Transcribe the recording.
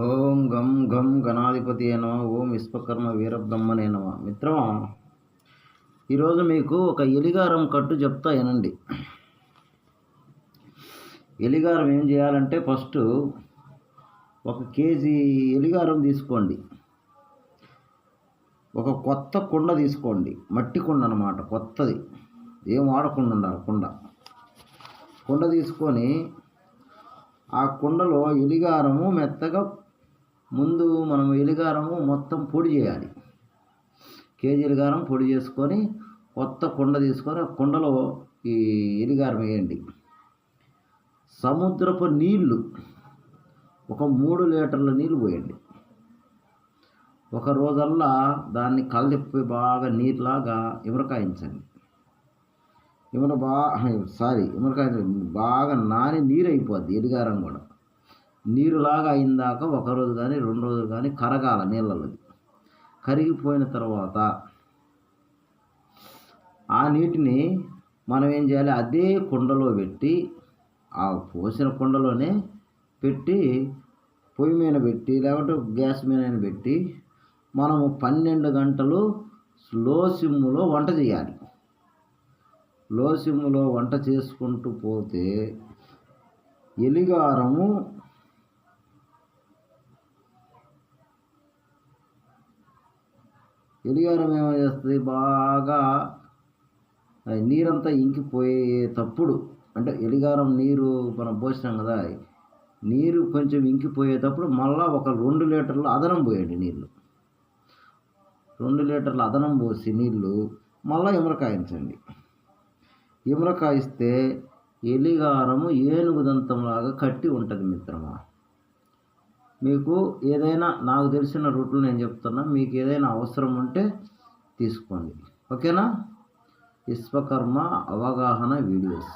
ఓం గం గం గణాధిపతి నమ. ఓం విశ్వకర్మ వీరబ్రహ్మనే నమ. మిత్రమా, ఈరోజు మీకు ఒక ఎలిగారం కట్టు చెప్తా వినండి. ఎలిగారం ఏం చేయాలంటే ఫస్ట్ 1 కేజీ ఎలిగారం తీసుకోండి. ఒక కొత్త కుండ తీసుకోండి, మట్టి కుండ అన్నమాట, కొత్తది, ఏం వాడకుండా ఉండాలి. కుండ తీసుకొని ఆ కుండలో ఎలిగారము మెత్తగా ముందు మనం ఎలిగారము మొత్తం పొడి చేయాలి. కేజీ ఎలిగారం పొడి చేసుకొని కొత్త కుండ తీసుకొని ఆ కుండలో ఈ ఎలిగారం వేయండి. సముద్రపు నీళ్లు ఒక 3 లీటర్ల నీళ్ళు పోయండి. ఒక రోజల్లా దాన్ని కలదిప్పి బాగా నీరులాగా ఇమరకాయించండి. బాగా నాని నీరు అయిపోద్ది. ఎలిగారం కూడా నీరులాగా అయిందాక 1 రోజు కానీ 2 రోజులు కానీ కరగాల నీళ్ళలో. కరిగిపోయిన తర్వాత ఆ నీటిని మనం ఏం చేయాలి, అదే కుండలో పెట్టి, ఆ పోసిన కుండలోనే పెట్టి పొయ్యి మీద పెట్టి లేకపోతే గ్యాస్ మీద పెట్టి మనము 12 గంటలు లో సిమ్ములో వంట చేయాలి. లో సిమ్ములో వంట చేసుకుంటూ పోతే ఎలిగారం ఏమో చేస్తుంది, బాగా నీరంతా ఇంకిపోయేటప్పుడు, అంటే ఎలిగారం నీరు మనం పోసినాం కదా, నీరు కొంచెం ఇంకిపోయేటప్పుడు మళ్ళా ఒక 2 లీటర్లు అదనం పోయండి. నీళ్ళు 2 లీటర్ల అదనం పోసి నీళ్ళు మళ్ళీ ఇమరకాయించండి. ఇమరకాయిస్తే ఎలిగారము ఏనుగు దంతంలాగా కట్టి ఉంటుంది. మిత్రమా, మీకు ఏదైనా, నాకు తెలిసిన రూట్లు నేను చెప్తున్నా, మీకు ఏదైనా అవసరం ఉంటే తీసుకోండి. ఓకేనా? విశ్వకర్మ అవగాహన వీడియోస్.